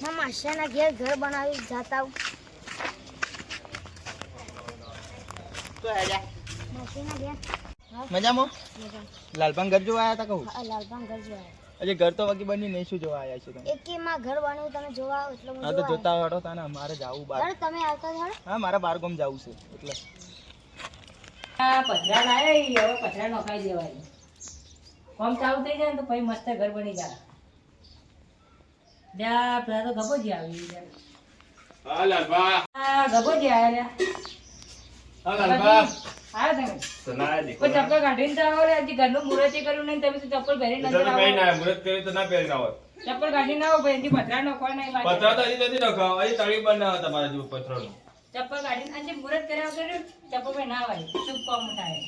મામાશાના ઘેર ઘર બનાવી જાતા હું તો આજા માસીના ઘેર મજામાં લાલભાઈ ઘર જોવા આયા તા કહું લાલભાઈ ઘર જોવા અજે ઘર તો બાકી બની નહીં શું જોવા આયા છો તમે એકેમાં ઘર બનાવ્યું તમે જોવા આવો એટલે હું હા તો જોતા હડો તાને મારે જાવું બાર તમે આવતા છો હા મારા બાર ગામ જાવું છે એટલે આ પથરા લાયા હવે પથરા નખાઈ દેવાય કોમ ચાલુ થઈ જાય ને તો પછી મસ્ત ઘર બની જાય લ્યા પેલા તો ગબોજી આવી હા લાલબા આ ગબોજી આવ્યા હા લાલબા આવ્યા તમે સના દેખો કોઈ ચપ્પલ કાઢીને તો આવો રે હજી ઘરનું મુહૂર્ત કર્યું નહીં તમે તો ચપ્પલ પહેરીને તો અંદર કઈ આવો ના મુરત કરી તો ના પહેરી આવો ચપ્પલ કાઢીને આવો ભાઈ હજી પથરા નખવા નહીં પથરા તો હજી નથી નખાવ હજી તળી બનાવ તમારા જેવું પથરાનું ચપ્પલ કાઢીને હજી મુહૂર્ત કર્યા વગર ચપ્પલ પર ના આવે શુભ કામ થાય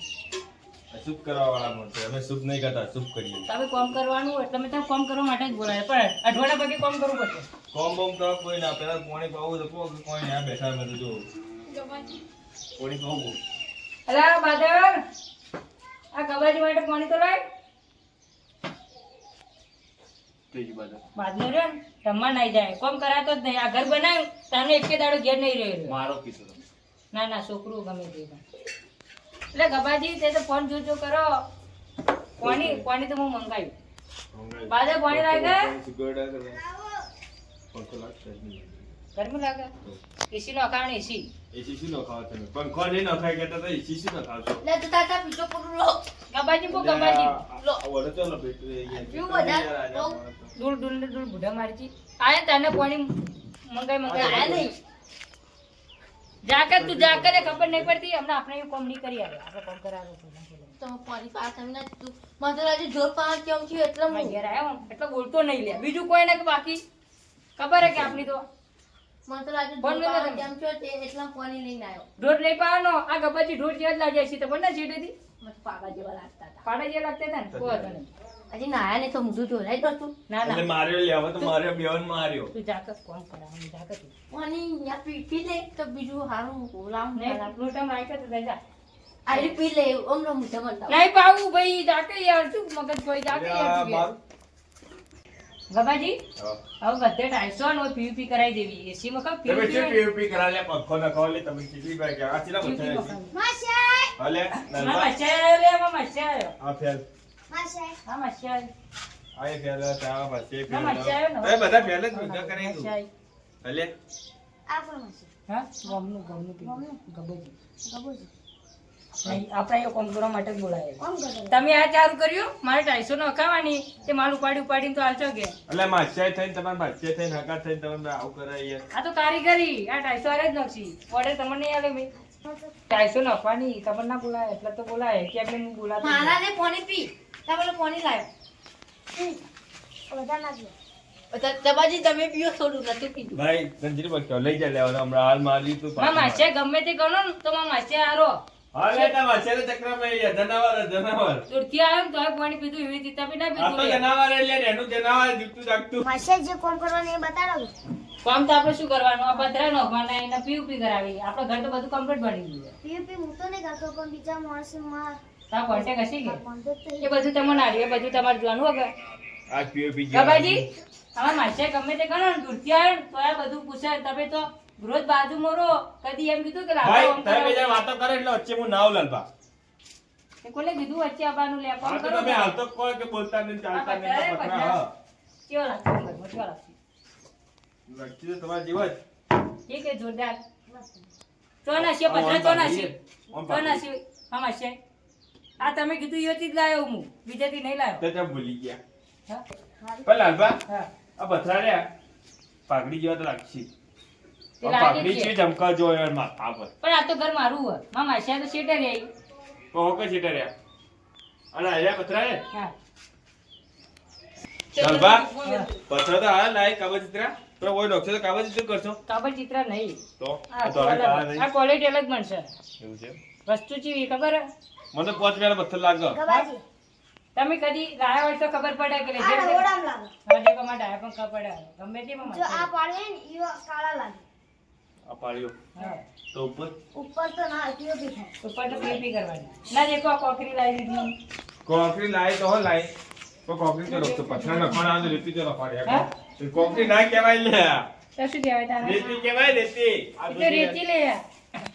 શુભ કરવા વાળા મળશે અમે શુભ નહીં કરતા શુભ કરીએ તમે કામ કરવાનું એટલે મેં તમે કામ કરવા માટે જ બોલાય પણ અઠવાડિયા પછી કામ કરવું પડશે કોમ બોમ તો કોઈ ના પેલા પાણી પાવું તો કોઈ ના બેઠા મેં તો જો પાણી પાવું અલા બાદર આ ગબાજી માટે પાણી તો લાય ત્રીજી બાજુ બાદનો રે રમવા નહીં જાય કોમ કરાતો જ નહીં આ ઘર બનાવ્યું તાને એકે દાડો ઘેર નહીં રહ્યો મારો કીધો તમે ના ના છોકરું ગમે તે પણ. એટલે ગબાજી તે તો ફોન જોજો કરો પાણી તો હું મંગાવ્યું બાદર પાણી લાગે ગરમી લાગે એસી નો કારણ એસી એસી શું નખાવ તમે પંખો નહીં નખાય કેતા તો એસી શું નખાવ છો લે તો તાતા પીછો પકડ લો ગબાજી પો ગબાજી લો વડે ચાલો બેટુ પીવું બધા દૂર દૂર ને દૂર બુઢા મારજી આયા તને પાણી મંગાઈ આયા નહીં જાકર તું જાકર એ ખબર નહીં પડતી હમણાં આપણે એવું કામ નહીં કરી આવે આપણે કામ કરાવો તો પાણી પાસ તમને તું મને આજે જોર પાસ કેમ થયું એટલે મેં ઘેર આવ્યો એટલે બોલતો નહીં લે બીજું કોઈ ને બાકી ખબર હે કે આપણી તો મને તો આજે ફોન જોર કર્યો પાસ તમે? કેમ થયો તે એટલા પાણી લઈને આવ્યો ઢોર નહીં પાવાનો આ ગબાજી ઢોર જેવા જ લાગ્યા છે તો બંને છેટેથી મને પાગા જેવા લાગતા હતા પાડા જેવા લાગતા હતા ને કોઈ હતો નહીં હજી નાયા ને તો મોઢું જોરાઈ તો તું ના એટલે ના માર્યો લે હવે તો માર્યો બેવન માર્યો તું જાકર કોમ કરાવવાનું જાકર તું પાણી યા પી લે તો બીજું હારું લાવું નહીં લોટામાં રાખ્યો તો જા આજે પી લે અમરો મોઢા મળતા નહીં પાવું ભાઈ જાકે યાર શું મગજ કોઈ જાકે યાર તું યાર. ગબાજી હવે બધે 250 નો પીયુપી કરાવી દેવી એસી માં કાં તમે શું પીયુપી પીયુપી કરા લે પંખો નખાવ લે તમે કેટલી ભાઈ કે આ ચીલા બતાવે છે માશાય હાલે મામા ચાલ્યો લે મામા ચાલ્યો આ ફેલ માશાય મામા ચાલ્યો આ ફેલ તા પછી ફેલ મામા ચાલ્યો ને એ બધા ફેલ જ ભેગા કરી તું હાલે આ પણ માશાય હા ગમનું પીવું ગબોજી ગબોજી નહીં આપણે એ કોમ કરવા માટે જ બોલાય કોમ કરો તમે આ ચાલુ કર્યું મારે 250 નો અખાવાની તે માલ ઉપાડીને તો હાલશો કે એટલે માછાઈ થઈને તમારે માછાઈ થઈને હકા થઈને તમે આવું કરાય આ તો કારીગરી આ 250 આલે જ નખશી ઓર્ડર તમને નહીં આલે ભાઈ 250 નખવાની ખબર ના બોલાય એટલે તો બોલાય કે આપણે હું બોલાતો મારા ને પાણી પી તમે પાણી લાવ્યો બધા નાખજો તબાજી તમે પીઓ થોડું નથી પીધું ભાઈ રંજીત બક્યો લઈ જા લેવાનો હમણાં હાલ મારી તું મામા છે ગમે તે ગણો ને તો મામા છે આરો હા લે તા માછાઈ ચક્રમાં આવી જનાવર દૂરથી આવ્યો ને તોય પાણી પીધું એવી રીતે બી ના આ તો પીધું લે. જનાવર એટલે એનું જનાવર દીકતું જાગતું માશાય જે કોમ કરવાનું એ બતાડો કામ તો આપણે શું કરવાનું આ પથરા નખવાના એના પીયુપી કરાવી આપણે ઘર તો બધું કમ્પ્લીટ બની ગયું પીયુપી હું તો નહીં કરતો પણ બીજા માણસમાં તા કોન્ટેક્ટ હશે કે કોન્ટેક્ટ થઈ એ બધું તમને આલ્યું એ બધું તમારે જોવાનું વગર આ પીઓપી ગબાજી અમાર માસે ગમે તે ગણો ને દૂરથી આવ્યો ને તો આ બધું પૂછે તમે તો રોજ બાજુ મોરો કદી એમ કીધું કે ભાઈ લાવો તમે બે જણ વાતો કરે એટલે વચ્ચે હું નાવ લાલબા એ કોને કીધું વચ્ચે આવવાનું લે ફોન આ તો કરો તમે હાલ તો કોઈ કે બોલતા નહીં ચાલતા નહીં તો પકડા હા કેવો લાગશે ઘરમાં? કેવો લાગશે લખી તો તમારા જેવો જ એ કે જોરદાર ચોનાસી પથરા ચોનાસી ચોનાસી હા માસે આ તમે કીધું યોથી જ લાયો હું બીજેથી નહીં લાયો તો તમે ભૂલી ગયા હા પણ લાલબા હા આ પથરા રે પાઘડી જેવા તો લાગશે તે આ લાગે પાઘડી જ છે છે. ચમકા જો યાર માથા પર પણ આ તો ઘર મારું હોય મા માસે તો શેટે રહી તો હોકે છે રે અને આયા પથરા રે હા લાલબા હા. પથરા તો આ લાય કાબા ચિત્રા તો કોઈ ડોક્ટર તો કાબા ચિત્ર કરશો કાબર ચિત્ર નહીં તો આ આ તો આ નહીં આ ક્વોલિટી અલગ બનશે એવું છે વસ્તુ ચીવી ખબર હે? મને 5 વેળા પથ્થર લાગે ગબાજી તમે કદી લાયા હોય તો ખબર પડે કે આ રોડામ લાગે હજી કમા ડાયા પણ ખબર પડે ગમે તે માં જો આ પાડે ને ઈ કાળા લાગે આ પાડ્યો હા તો ઉપર ઉપર તો ના પીયુપી થાય ઉપર તો પીપી કરવાની ના દેખો આ કોકરી લાવી દીધી કોકરી લાય તો હો લાય તો કોકરી કરો તો પથરા નખાણા આવે રેતી તો રફાડે હા? કોકરી ના કહેવાય લે તો શું કહેવાય તારે રેતી કહેવાય રેતી આ એ તો રેતી લે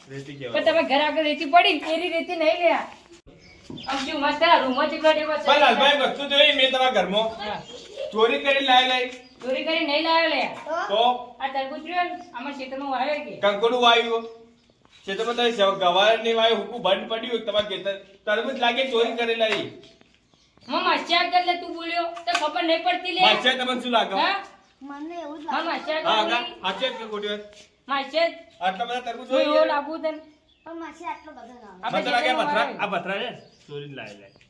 રેતી પણ કહેવાય તમે ઘર આગળ રેતી પડી એની રેતી નહીં લે આમ શું મસ્ત રૂમમાં ચીકડો ડેવો છે. પણ લાલભાઈ વસ્તુ જોઈ મેં તમારા ઘરમાં હા. ચોરી કરી લાઈ ચોરી કરી નહીં લાવ્યો લે તો આ તરબૂચ રહ્યો ને આમાં ખેતરમાં વાવ્યો કે કંકોડું વાયું છે તો બધા ગવાર ની વાય હુકુ બંધ પડ્યું તમારા ખેતર તરબૂચ લાગે ચોરી કરી લાવી મામા ચાક કર લે તું બોલ્યો તો ખબર નહીં પડતી લે માછે તમને શું લાગે હા મને એવું જ મામા લાગે ચાક હા કર હા હાચે કે કોટી માસે આટલા બધા તરબૂચ જોઈ હોય એવો લાગુ તને પણ માસી આટલો બધો ના આવે. આપણે મને લાગે ખેતરમાં પથરા વાવ્યો. આ પથરા છે ચોરી લાવી લાવી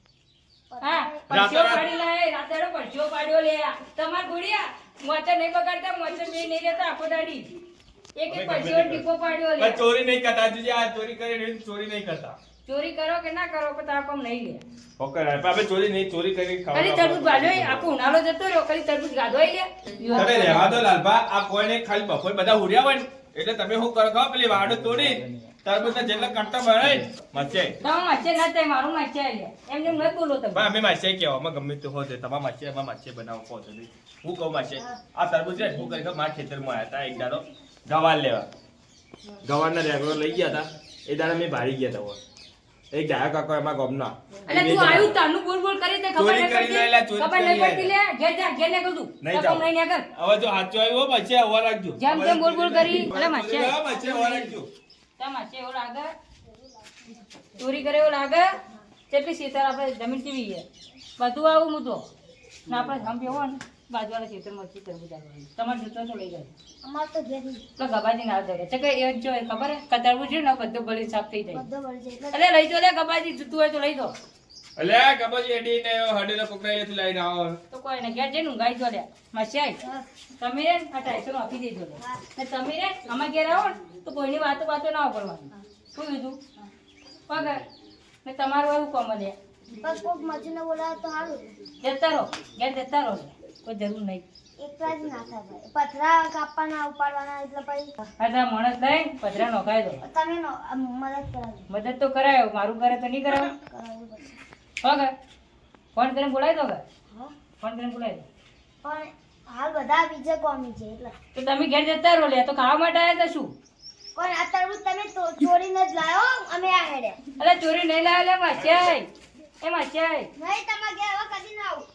હા પરસ્યો પાડી લાય રાતેડો પરસ્યો પાડ્યો લે તમાર ગુડિયા મોચે નહીં બગાડતા મોચે બે નહીં લેતા આખો દાડી એક એક પરસ્યો ટીપો પાડ્યો લે પણ ચોરી નહીં કરતા હજુ જે આ ચોરી કરી ચોરી નહીં કરતા ચોરી કરો કે ના કરો પણ તાર કોમ નહીં લે ઓકે આપણે ચોરી નહીં ચોરી કરી કદી તરબૂચ ગાધો આખો ઉનાળો જતો રહ્યો કદી તરબૂચ ગાધો લે તમે રહેવા દો લાલભા આ કોઈને ખાલી બપોર બધા હુર્યા હોય ને એટલે તમે શું કરો ખબર પેલી વાડો તોડી તરબૂચ જેટલા કટ્ટા ભરાય મચે તમે માચે ના થાય મારું માચે લે એમ જેમ ન બોલો તમે ભાઈ અમે માછે કહેવા અમે ગમે તે હોય તમારા માછે એમાં માછે બનાવો કહો છો નહીં. હું કહું માછે આ તરબૂચ છે હું કરી મારા ખેતરમાં આવ્યા હતા એક દાડો ગવાર લેવા ગવારના રેગડો લઈ ગયા હતા એ દાડો મેં ભારી ગયા હતા એક ડાયા કાકો એમાં ગમના એટલે તું આયુ તાનું બોલ બોલ કરી દે ખબર ચોરી નહીં કરી પડતી લેલા, ચોરી ખબર કરી નહીં પડતી લે ઘેર જા ઘેર ને કહું નહીં તો કોમ જાઓ. નહીં ને કર હવે જો હાચો આવ્યો પછી હવા રાખજો જેમ તેમ બોલ બોલ કરી એટલે માછે માછે હવા રાખજો માછે એવું લાગે ચોરી કરે એવું લાગે કેટલી સીતર આપણે જમીન ચીવી છે બધું આવું મુદ્દો ને આપણે જમ પીવો ને બાજુવાળા ખેતરમાં ચીતર બુજાડવાનું તમારે જૂતો તો લઈ જાય અમાર તો ઘેર ઈ તો ગબાજી ના આવે છે કે એ જો એ ખબર હે કતરવું છે ને બધું બળી સાફ થઈ જાય બધો વળી જાય એટલે એટલે લઈ જો લે ગબાજી જૂતું હોય તો લઈ દો અલે કબાજી એડી ને હડેલા કોકરાઈથી લઈને આવો તો કોઈ ને ઘેર જઈને ઊંઘાઈ જો લે માસ્યાઈ તમે રે આ 250 આપી દેજો લે ને તમે રે આમાં ઘેર આવો ને તો કોઈની વાતો ના પડવાની શું કીધું પગર ને તમારું એવું કોમ લે બસ કોક મજૂરને બોલાવે તો સારું જતા રહો ઘેર જતા રહો કોઈ જરૂર નહીં એકલા જ ના થાય ભાઈ પથરા કાપવાના ઉપાડવાના એટલે પછી આ માણસ લઈ પધરા નોખાઈ દો તમે મદદ કરાવી મદદ તો કરાયો મારું કરે તો નહીં કરાવ કરાવવી પડશે પગર ફોન કરીને બોલાવી દો કે હા ફોન કરીને બોલાવી દો પણ હાલ બધા બીજે કોમી છે એટલે તો તમે ઘેર જતા રહો લે તો ખાવા માટે આવ્યા તો શું પણ આ તરબૂચ તમે ચોરીને જ લાયો અમે આ હેડ્યા અરે ચોરી નહીં લાવે લે માસ્યાઈ એ માસ્યાઈ નહીં તમારે ઘેર હવે કદી ના આવું